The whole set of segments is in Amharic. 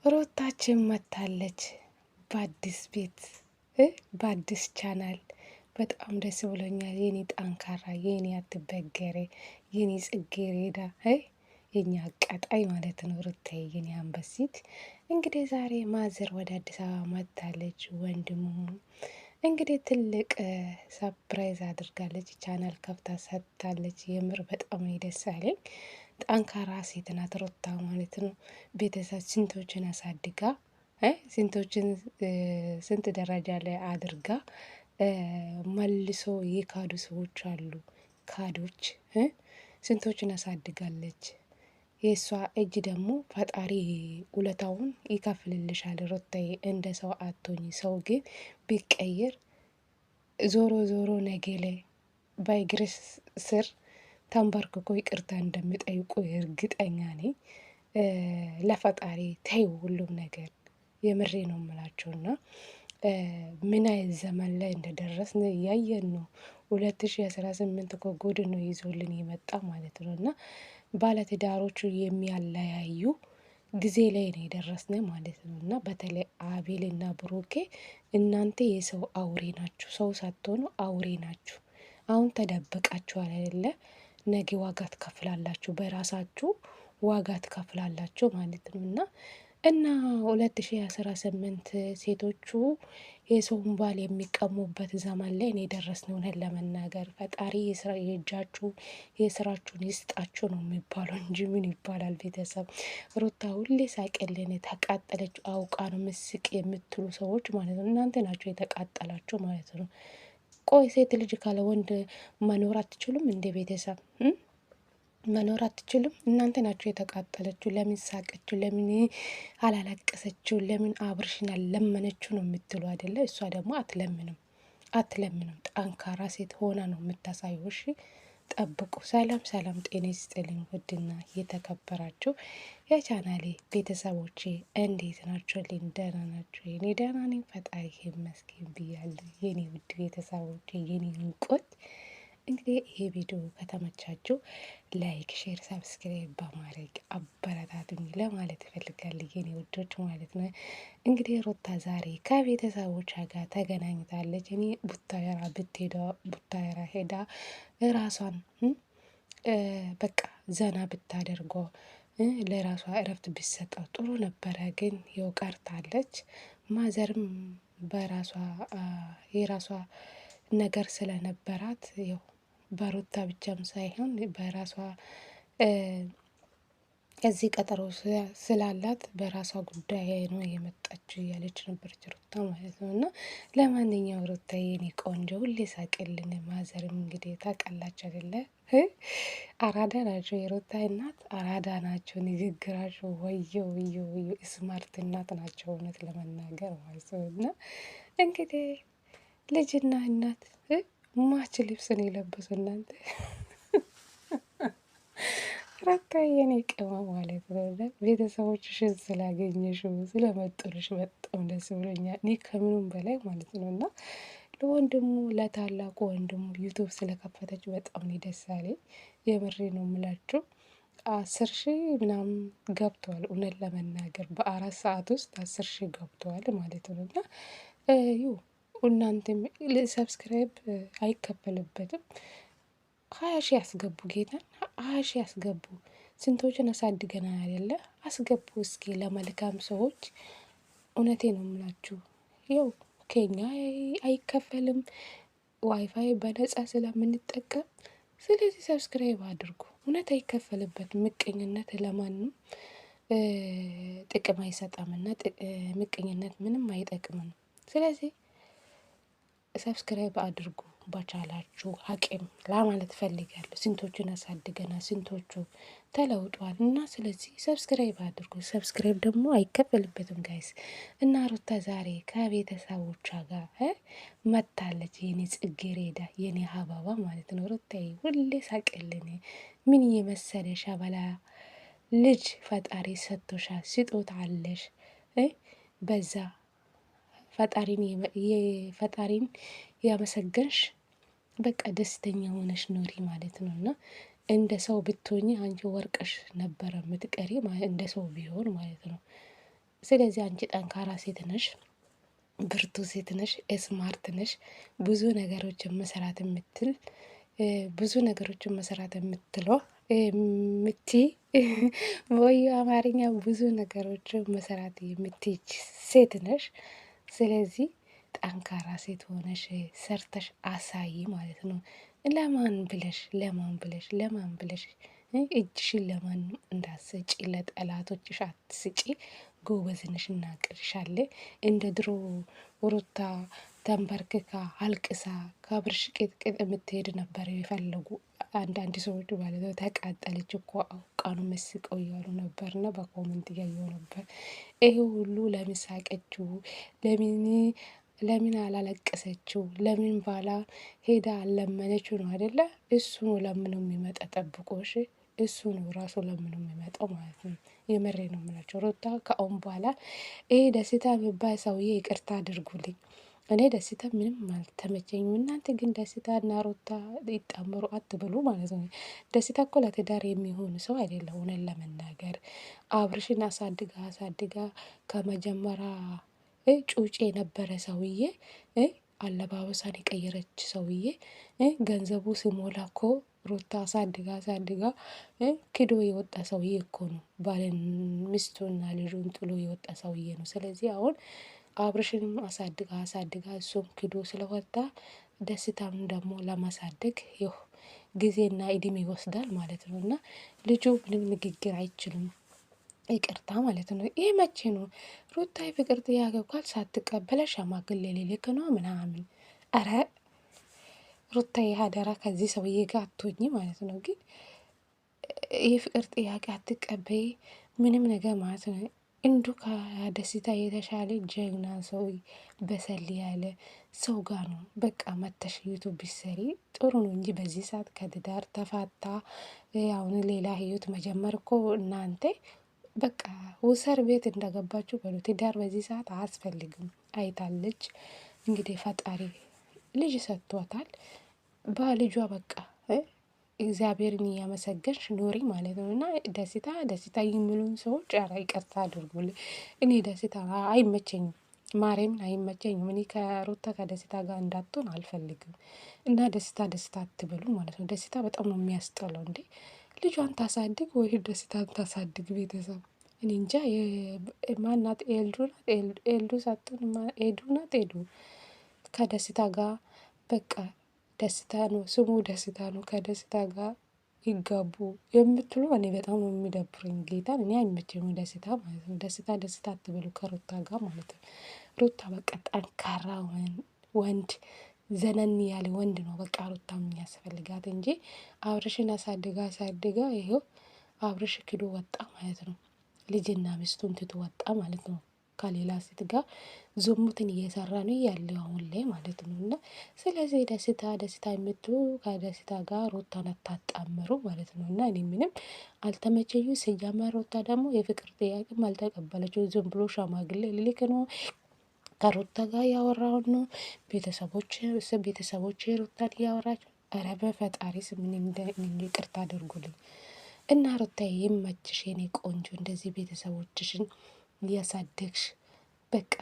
ሩታችን መታለች በአዲስ ቤት በአዲስ ቻናል። በጣም ደስ ብሎኛል። የኔ ጠንካራ፣ የኔ አትበገሬ፣ የኔ ጽጌሬዳ፣ የኛ አቃጣይ ማለት ነው። ሩታዬ የኔ አንበሲት። እንግዲህ ዛሬ ማዘር ወደ አዲስ አበባ መታለች። ወንድሙ እንግዲህ ትልቅ ሰፕራይዝ አድርጋለች። ቻናል ከፍታ ሰጥታለች። የምር በጣም ነው ደስ አለኝ። ጠንካራ ሴት ናት ሩታ ማለት ነው። ቤተሰብ ስንቶችን አሳድጋ ስንቶችን ስንት ደረጃ ላይ አድርጋ መልሶ የካዱ ሰዎች አሉ። ካዶች ስንቶችን አሳድጋለች። የእሷ እጅ ደግሞ ፈጣሪ ውለታውን ይከፍልልሻል ሩታዬ። እንደ ሰው አቶኝ ሰው ግን ቢቀየር ዞሮ ዞሮ ነገ ላይ በእግርሽ ስር ተንበርክኮ ይቅርታ እንደሚጠይቁ እርግጠኛ ነኝ። ለፈጣሪ ተይው ሁሉም ነገር። የምሬ ነው የምላቸውና ምን አይነት ዘመን ላይ እንደደረስን እያየን ነው። 2018 እኮ ጉድ ነው ይዞልን የመጣ ማለት ነው። እና ባለትዳሮቹ የሚያለያዩ ጊዜ ላይ ነው የደረስን ማለት ነው። እና በተለይ አቤል እና ብሩኬ እናንተ የሰው አውሬ ናችሁ። ሰው ሳትሆኑ አውሬ ናችሁ። አሁን ተደብቃችኋል አይደለ? ነገ ዋጋ ትከፍላላችሁ። በራሳችሁ ዋጋ ትከፍላላችሁ ማለት ነው። እና 2018 ሴቶቹ የሰውን ባል የሚቀሙበት ዘመን ላይ ነው የደረስነው። እውነት ለመናገር ፈጣሪ የእጃችሁ የስራችሁን ይስጣችሁ ነው የሚባለው እንጂ ምን ይባላል? ቤተሰብ ሩታ ሁሌ ሳቅልን ተቃጠለች አውቃ ነው ምስቅ የምትሉ ሰዎች ማለት ነው። እናንተ ናቸው የተቃጠላችሁ ማለት ነው። ቆይ ሴት ልጅ ካለ ወንድ መኖር አትችሉም እንደ ቤተሰብ መኖር አትችልም? እናንተ ናችሁ የተቃጠለችው። ለምን ሳቀችው? ለምን አላለቀሰችው? ለምን አብርሽን አለመነችው ነው የምትሉ አይደለ? እሷ ደግሞ አትለምንም። ጠንካራ ሴት ሆና ነው የምታሳየው። እሺ ጠብቁ። ሰላም ሰላም፣ ጤና ይስጥልኝ ውድና የተከበራችሁ የቻናሌ ቤተሰቦቼ እንዴት ናቸው? ልኝ ደህና ናቸው? የኔ ደህና ነኝ፣ ፈጣሪ ይመስገን ብያለሁ። የኔ ውድ ቤተሰቦቼ፣ የኔ እንቆች እንግዲህ ይሄ ቪዲዮ ከተመቻችሁ ላይክ፣ ሼር፣ ሰብስክራይብ በማድረግ አበረታቱኝ ለማለት እፈልጋለሁ የኔ ውዶች ማለት ነው። እንግዲህ ሩታ ዛሬ ከቤተሰቦቿ ጋር ተገናኝታለች። እኔ ቡታየራ ሄዳ ራሷን በቃ ዘና ብታደርጎ ለራሷ እረፍት ቢሰጠው ጥሩ ነበረ። ግን ይኸው ቀርታለች። ማዘርም በራሷ የራሷ ነገር ስለነበራት ያው በሩታ ብቻም ሳይሆን በራሷ እዚህ ቀጠሮ ስላላት በራሷ ጉዳይ ነው የመጣችው እያለች ነበረች ሩታ ማለት ነው። እና ለማንኛውም ሩታ የኔ ቆንጆ ሁሌ ሳቅልን። ማዘርም እንግዲህ ታውቃላችሁ አይደለ? አራዳ ናቸው። የሩታ እናት አራዳ ናቸው። ንግግራቸው ወዮ ወዮ ወዮ ስማርት እናት ናቸው እውነት ለመናገር ማለት ነው። እና እንግዲህ ልጅና እናት ማች ልብስን የለበሱ እናንተ ሩታ የኔ ቅመም ማለት ነው። ቤተሰቦችሽን ስላገኘሽው ስለመጡልሽ በጣም ደስ ብሎኛል። እኔ ከምኑም በላይ ማለት ነው። እና ለወንድሙ ለታላቁ ወንድሙ ዩቱብ ስለከፈተች በጣም ነው ደስ አለኝ። የምሬ ነው የምላችሁ 10,000 ምናምን ገብተዋል። እውነት ለመናገር በ4 ሰዓት ውስጥ 10,000 ገብተዋል ማለት ነው። እና እናንተም ሰብስክራይብ አይከፈልበትም። 20,000 ያስገቡ፣ ጌታን 20,000 ያስገቡ። ስንቶችን አሳድገናል አይደለ? አስገቡ እስኪ ለመልካም ሰዎች። እውነቴ ነው የምላችሁ። ይኸው ከኛ አይከፈልም፣ ዋይፋይ በነጻ ስለምንጠቀም። ስለዚህ ሰብስክራይብ አድርጉ። እውነት አይከፈልበት። ምቀኝነት ለማንም ጥቅም አይሰጠምና ምቀኝነት ምንም አይጠቅምም። ስለዚህ ሰብስክራይብ አድርጉ በቻላችሁ አቅም ለማለት ፈልጋለሁ። ስንቶቹን አሳድገናል፣ ስንቶቹ ተለውጧል። እና ስለዚህ ሰብስክራይብ አድርጉ። ሰብስክራይብ ደግሞ አይከፈልበትም ጋይስ። እና ሩታ ዛሬ ከቤተሰቦቿ ጋር መታለች። የኔ ጽጌሬዳ፣ የኔ አበባ ማለት ነው። ሩታዬ ሁሌ ሳቅልን። ምን የመሰለ ሸበላ ልጅ ፈጣሪ ሰጥቶሻል። ስጦታ አለሽ። በዛ ፈጣሪን ያመሰገንሽ በቃ ደስተኛ ሆነሽ ኖሪ ማለት ነው። እና እንደ ሰው ብትሆኚ አንቺ ወርቀሽ ነበረ የምትቀሪ እንደ ሰው ቢሆን ማለት ነው። ስለዚህ አንቺ ጠንካራ ሴት ነሽ፣ ብርቱ ሴት ነሽ፣ ስማርት ነሽ፣ ብዙ ነገሮችን መሰራት የምትል ብዙ ነገሮችን መሰራት የምትለው ምቲ ወይ አማርኛ ብዙ ነገሮችን መሰራት የምትች ሴት ነሽ። ስለዚህ ጠንካራ ሴት ሆነሽ ሰርተሽ አሳይ ማለት ነው። ለማን ብለሽ ለማን ብለሽ ለማን ብለሽ እጅሽን ለማንም እንዳትሰጪ፣ ለጠላቶችሽ አትስጪ። ጎበዝንሽ እናቅርሻለን። እንደ ድሮ ሩታ ተንበርክካ አልቅሳ ከአብርሽ ቅጥቅጥ የምትሄድ ነበር የፈለጉ አንዳንድ ሰዎች ማለት ነው። ተቃጠለች እኮ አውቃኑ መስቀው እያሉ ነበር እና በኮመንት እያየው ነበር። ይሄ ሁሉ ለምን ሳቀችው? ለምን አላለቀሰችው? ለምን ባላ ሄዳ አለመነችው ነው አይደለ? እሱ ነው ለምኑ የሚመጣ ጠብቆሽ፣ እሱ ነው ራሱ ለምኑ የሚመጣው ማለት ነው። የመሬ ነው የምላቸው ሩታ ከአሁን በኋላ ይሄ ደስታ የሚባል ሰውዬ ይቅርታ አድርጉልኝ። እኔ ደስታ ምንም አልተመቸኝም። እናንተ ግን ደስታ እና ሩታ ይጣመሩ አትብሉ ማለት ነው። ደስታ እኮ ለትዳር የሚሆን ሰው አይደለም። እውነት ለመናገር አብርሽን አሳድጋ አሳድጋ ከመጀመሪያ ጩጬ የነበረ ሰውዬ አለባበሳን የቀየረች ሰውዬ ገንዘቡ ሲሞላ እኮ ሩታ አሳድጋ አሳድጋ ክዶ የወጣ ሰውዬ እኮ ነው። ባልን ሚስቱና ልጁን ጥሎ የወጣ ሰውዬ ነው። ስለዚህ አሁን አብርሽንም አሳድጋ አሳድጋ እሱም ክዶ ስለወጣ ደስታም ደግሞ ለማሳደግ ይሁ ጊዜና እድሜ ይወስዳል ማለት ነው። እና ልጁ ምንም ንግግር አይችልም፣ ይቅርታ ማለት ነው። ይህ መቼ ነው ሩታ የፍቅር ጥያቄ እንኳን ሳትቀበለ ሸማግሌ ሊልክ ነው ምናምን። አረ ሩታ የሀደራ ከዚህ ሰውዬ ጋር አትሆኚ ማለት ነው። ግን የፍቅር ጥያቄ አትቀበይ ምንም ነገር ማለት ነው። እንዱ ከደስታ የተሻለ ጀግና ሰው በሰል ያለ ሰው ጋር ነው በቃ መተሽ ዩቱብ ቢሰሪ ጥሩ ነው እንጂ በዚህ ሰዓት ከትዳር ተፋታ አሁን ሌላ ህይወት መጀመር እኮ እናንተ በቃ ውሰር ቤት እንደገባችሁ በሉ። ትዳር በዚህ ሰዓት አያስፈልግም። አይታለች እንግዲህ ፈጣሪ ልጅ ሰጥቷታል። በልጇ በቃ እግዚአብሔርን እያመሰገንሽ ኖሪ ማለት ነው። እና ደስታ ደስታ የሚሉን ሰዎች ኧረ ይቅርታ አድርጉልኝ። እኔ ደስታ አይመቸኝም፣ ማርያምን አይመቸኝም። እኔ ከሩታ ከደስታ ጋር እንዳትሆን አልፈልግም። እና ደስታ ደስታ አትበሉ ማለት ነው። ደስታ በጣም ነው የሚያስጠላው። እንዴ ልጇን ታሳድግ ወይ ደስታን ታሳድግ? ቤተሰብ እኔ እንጃ። ማናት ኤልዱ ናት ኤልዱ ሳትሆን ኤዱ ናት ኤዱ ከደስታ ጋር በቃ ደስታ ነው ስሙ ደስታ ነው። ከደስታ ጋር ይጋቡ የምትሉ እኔ በጣም ነው የሚደብረኝ። ጌታን እኔ አይመቸኝም ደስታ ማለት ነው። ደስታ ደስታ አትበሉ ከሩታ ጋር ማለት ነው። ሩታ በቃ ጠንካራ ወንድ ዘነን ያለ ወንድ ነው በቃ ሩታ የሚያስፈልጋት እንጂ አብርሽን አሳድጋ አሳድጋ ይሄው አብርሽ ክዶ ወጣ ማለት ነው። ልጅና ሚስቱን ትቶ ወጣ ማለት ነው። ከሌላ ሴት ጋር ዝሙትን እየሰራ ነው ያለው አሁን ላይ ማለት ነው። እና ስለዚህ ደስታ ደስታ የምትሉ ከደስታ ጋር ሩታን አታጣምሩ ማለት ነው። እና እኔ ምንም አልተመቸኙ። ሲጀመር ሩታ ደግሞ የፍቅር ጥያቄም አልተቀበለችው። ዝም ብሎ ሸማግሌ ልልክ ነው ከሩታ ጋር ያወራውን ነው። ቤተሰቦች ሩታን እያወራቸው ኧረ በፈጣሪ ስም ይቅርታ አድርጉልኝ። እና ሩታ ይመችሽ የኔ ቆንጆ፣ እንደዚህ ቤተሰቦችሽን እያሳደግሽ በቃ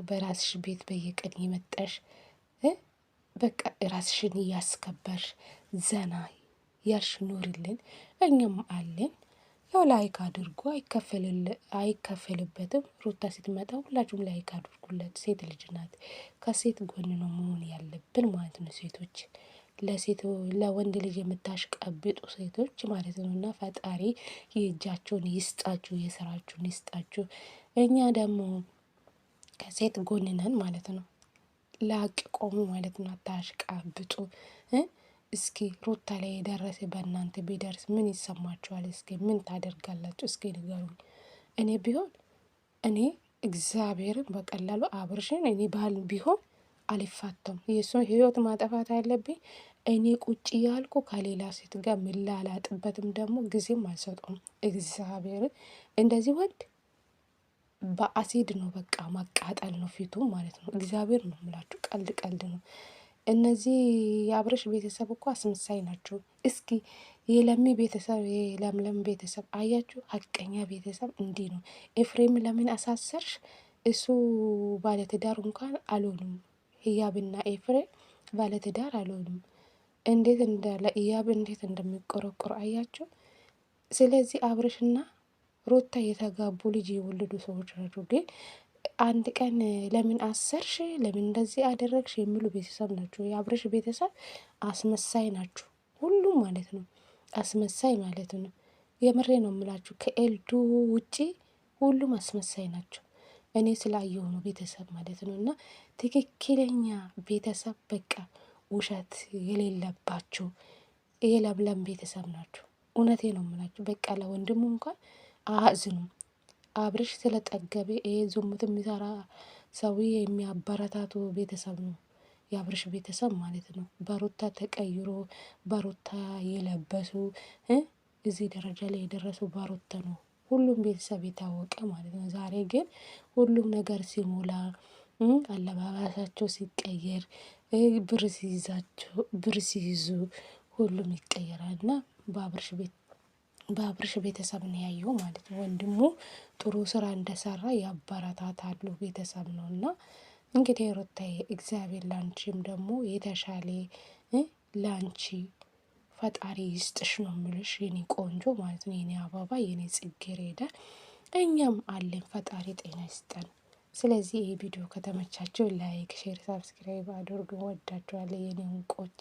በራስሽ ቤት በየቀን የመጣሽ በቃ ራስሽን እያስከበርሽ ዘና ያልሽ ኑሪልን። እኛም አለን። ያው ላይክ አድርጎ አይከፈልበትም። ሩታ ስትመጣ ሁላችሁም ላይክ አድርጉለት። ሴት ልጅ ናት። ከሴት ጎን ነው መሆን ያለብን ማለት ነው። ሴቶች ለወንድ ልጅ የምታሽቀብጡ ሴቶች ማለት ነው። እና ፈጣሪ የእጃቸውን ይስጣችሁ፣ የስራችሁን ይስጣችሁ። እኛ ደግሞ ከሴት ጎን ነን ማለት ነው። ላቅ ቆሙ ማለት ነው። አታሽቃብጡ። እስኪ ሩታ ላይ የደረሰ በእናንተ ቢደርስ ምን ይሰማችኋል? እስኪ ምን ታደርጋላችሁ? እስኪ ንገሩኝ። እኔ ቢሆን እኔ እግዚአብሔርን በቀላሉ አብርሽን እኔ ባህል ቢሆን አልፋተም። የእሱን ህይወት ማጠፋት አለብኝ እኔ ቁጭ ያልኩ ከሌላ ሴት ጋር ምላላጥበትም ደግሞ ጊዜም አልሰጠውም። እግዚአብሔርን እንደዚህ ወንድ በአሲድ ነው በቃ ማቃጠል ነው ፊቱ ማለት ነው። እግዚአብሔር ነው ምላችሁ፣ ቀልድ ቀልድ ነው። እነዚህ የአብርሽ ቤተሰብ እኮ አስመሳይ ናቸው። እስኪ የለሚ ቤተሰብ የለምለም ቤተሰብ አያችሁ፣ ሀቀኛ ቤተሰብ እንዲህ ነው። ኤፍሬም ለምን አሳሰርሽ? እሱ ባለትዳር እንኳን አልሆኑም። ህያብና ኤፍሬም ባለትዳር አልሆኑም። እንዴት እንዳለ ኢያብ እንዴት እንደሚቆረቆር አያችሁ። ስለዚህ አብርሽና ሩታ የተጋቡ ልጅ የወለዱ ሰዎች ናቸው። ግን አንድ ቀን ለምን አሰርሽ፣ ለምን እንደዚህ አደረግሽ የሚሉ ቤተሰብ ናቸው። የአብርሽ ቤተሰብ አስመሳይ ናቸው፣ ሁሉም ማለት ነው። አስመሳይ ማለት ነው። የምሬ ነው የምላችሁ። ከኤልዱ ውጪ ሁሉም አስመሳይ ናቸው። እኔ ስላየሁ ነው ቤተሰብ ማለት ነው። እና ትክክለኛ ቤተሰብ በቃ ውሸት የሌለባቸው የለምለም ቤተሰብ ናቸው። እውነቴ ነው የምላችሁ። በቃ ለወንድሙ እንኳን አያዝኑም። አብርሽ ስለጠገቤ ይሄ ዝሙት የሚሰራ ሰውዬ የሚያበረታቱ ቤተሰብ ነው የአብርሽ ቤተሰብ ማለት ነው። በሩታ ተቀይሮ በሩታ የለበሱ እዚህ ደረጃ ላይ የደረሱ በሩታ ነው። ሁሉም ቤተሰብ የታወቀ ማለት ነው። ዛሬ ግን ሁሉም ነገር ሲሞላ አለባበሳቸው ሲቀየር ብር ሲይዙ ሁሉም ይቀየራል። እና በአብርሽ ቤተሰብ ነው ያየው ማለት ነው። ወንድሙ ጥሩ ስራ እንደሰራ ያበረታታሉ ቤተሰብ ነው። እና እንግዲህ ሩታዬ እግዚአብሔር ላንቺም ደግሞ የተሻለ ላንቺ ፈጣሪ ይስጥሽ ነው የምልሽ የኔ ቆንጆ ማለት ነው። የኔ አበባ የኔ ጽጌረዳ እኛም አለን። ፈጣሪ ጤና ይስጠን። ስለዚህ ይህ ቪዲዮ ከተመቻቸው ላይክ፣ ሼር፣ ሳብስክራይብ አድርጉ። ወዳችኋለሁ የኔ እንቆች።